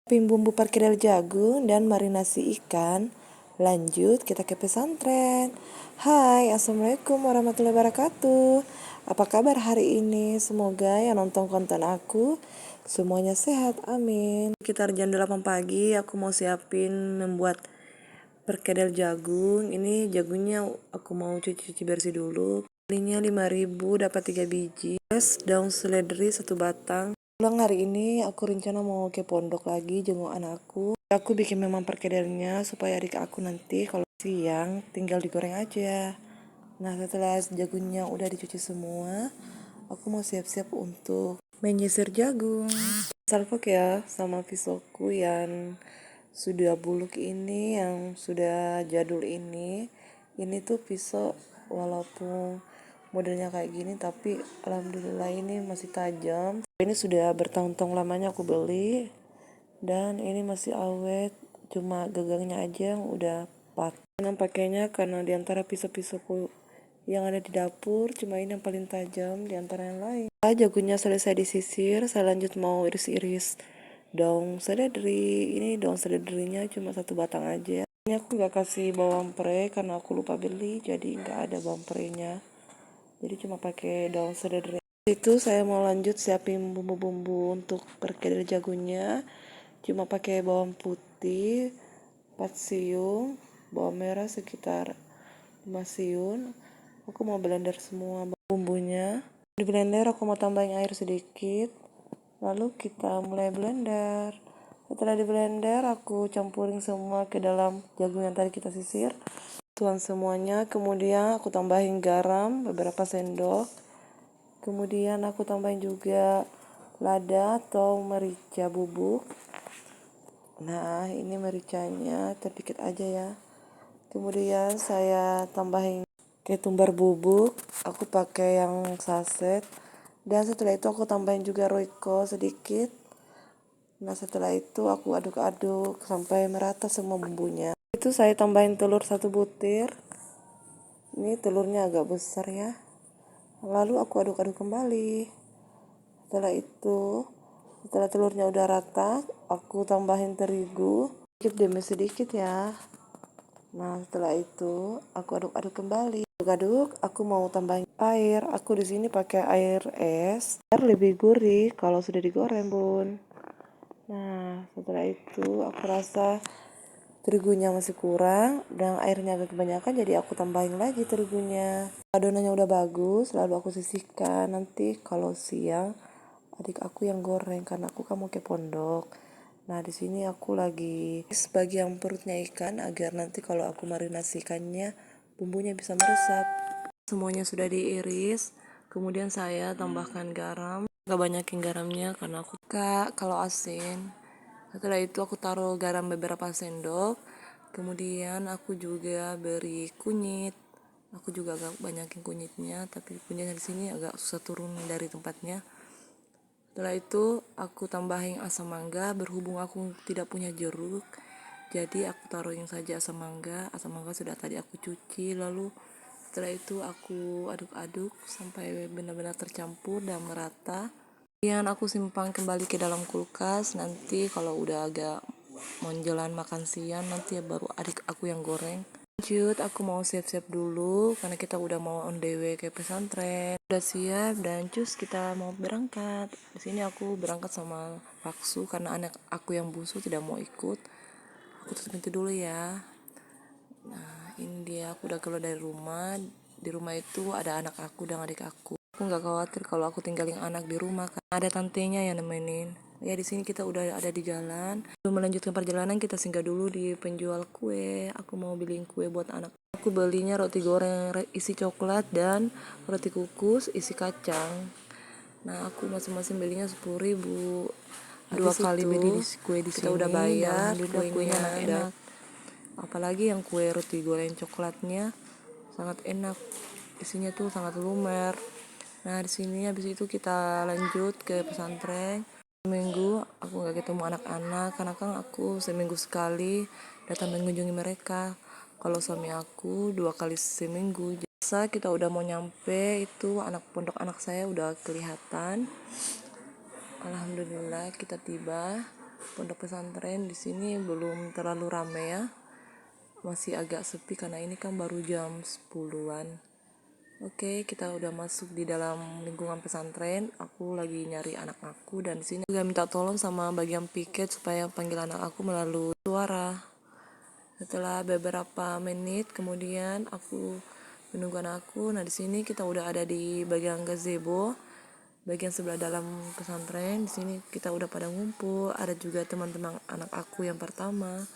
Bumbu perkedel jagung dan marinasi ikan. Lanjut kita ke pesantren. Hai, assalamualaikum warahmatullahi wabarakatuh. Apa kabar hari ini? Semoga yang nonton konten aku semuanya sehat, amin. Sekitar jam 8 pagi aku mau siapin membuat perkedel jagung. Ini jagungnya aku mau cuci bersih dulu. Belinya 5.000, dapat 3 biji. Terus daun seledri 1 batang. Pulang hari ini aku rencana mau ke pondok lagi jenguk anakku. Aku bikin memang perkedelnya supaya adik aku nanti kalau siang tinggal digoreng aja. Nah, setelah jagungnya udah dicuci semua, aku mau siap-siap untuk menyisir jagung. Salfok ya sama pisauku yang sudah buluk ini, yang sudah jadul ini. Ini tuh pisau walaupun modelnya kayak gini tapi alhamdulillah ini masih tajam. Ini sudah bertahun-tahun lamanya aku beli dan ini masih awet, cuma gagangnya aja yang udah patah. Yang pakainya karena diantara pisau-pisauku yang ada di dapur cuma ini yang paling tajam diantara yang lain. Jagungnya selesai disisir, saya lanjut mau iris-iris daun seledri. Ini daun seledrinya cuma 1 batang aja. Ini aku gak kasih bawang pre karena aku lupa beli, jadi gak ada bawang prenya. Jadi cuma pakai daun seledri. Itu saya mau lanjut siapin bumbu-bumbu untuk perkedel jagungnya. Cuma pakai bawang putih 4 siung, bawang merah sekitar 5 siung. Aku mau blender semua bumbunya. Di blender aku mau tambahin air sedikit. Lalu kita mulai blender. Setelah di blender aku campurin semua ke dalam jagung yang tadi kita sisir. Tuang semuanya, kemudian aku tambahin garam beberapa sendok. Kemudian aku tambahin juga lada atau merica bubuk. Nah, ini mericanya sedikit aja ya. Kemudian saya tambahin ketumbar bubuk, aku pakai yang saset. Dan setelah itu aku tambahin juga Royco sedikit. Nah, setelah itu aku aduk-aduk sampai merata semua bumbunya. Itu saya tambahin telur 1 butir. Ini telurnya agak besar ya. Lalu aku aduk-aduk kembali. Setelah telurnya udah rata, aku tambahin terigu sedikit demi sedikit ya. Nah, setelah itu aku aduk-aduk kembali. Aduk-aduk, aku mau tambahin air. Aku di sini pakai air es biar lebih gurih kalau sudah digoreng, Bun. Nah, setelah itu aku rasa terigunya masih kurang dan airnya agak kebanyakan, jadi aku tambahin lagi terigunya. Adonannya udah bagus, lalu aku sisihkan. Nanti kalau siang adik aku yang goreng karena aku kan mau ke pondok. Nah, di sini aku lagi bagi yang perutnya ikan agar nanti kalau aku marinasikannya bumbunya bisa meresap. Semuanya sudah diiris, kemudian saya tambahkan garam. Gak banyakin garamnya karena aku suka kalau asin. Setelah itu aku taruh garam beberapa sendok. Kemudian aku juga beri kunyit. Aku juga agak banyakin kunyitnya, tapi kunyitnya di sini agak susah turun dari tempatnya. Setelah itu aku tambahin asam mangga, berhubung aku tidak punya jeruk. Jadi aku taruhin saja asam mangga. Asam mangga sudah tadi aku cuci. Lalu setelah itu aku aduk-aduk sampai benar-benar tercampur dan merata. Kemudian aku simpan kembali ke dalam kulkas. Nanti kalau udah agak menjelang makan siang, nanti baru adik aku yang goreng. Lanjut, aku mau siap-siap dulu karena kita udah mau on the way ke pesantren. Udah siap dan cus kita mau berangkat. Di sini aku berangkat sama Paksu karena anak aku yang bungsu tidak mau ikut. Aku tutup pintu dulu ya. Nah, ini dia, aku udah keluar dari rumah. Di rumah itu ada anak aku dan adik aku. Aku nggak khawatir kalau aku tinggalin anak di rumah karena ada tantenya yang nemenin. Ya, di sini kita udah ada di jalan. Sebelum melanjutkan perjalanan kita singgah dulu di penjual kue. Aku mau beliin kue buat anak. Aku belinya roti goreng isi coklat dan roti kukus isi kacang. Nah, aku masing-masing belinya 10.000. 2 kali beli kue di sini. Kita udah bayar, kuenya enak-enak. Apalagi yang kue roti goreng coklatnya sangat enak, isinya tuh sangat lumer. Nah, di sini habis itu kita lanjut ke pesantren. Seminggu aku nggak ketemu anak-anak karena kan aku seminggu sekali datang mengunjungi mereka. Kalau suami aku 2 kali seminggu. Jasa kita udah mau nyampe, itu anak pondok anak saya udah kelihatan. Alhamdulillah kita tiba. pondok pesantren. Di sini belum terlalu ramai ya, masih agak sepi karena ini kan baru jam 10-an. Oke, kita udah masuk di dalam lingkungan pesantren. Aku lagi nyari anak aku, dan di sini juga minta tolong sama bagian piket supaya panggil anak aku melalui suara. Setelah beberapa menit kemudian aku menunggu anakku. Nah, di sini kita udah ada di bagian gazebo, bagian sebelah dalam pesantren. Di sini kita udah pada ngumpul. Ada juga teman-teman anak aku yang pertama.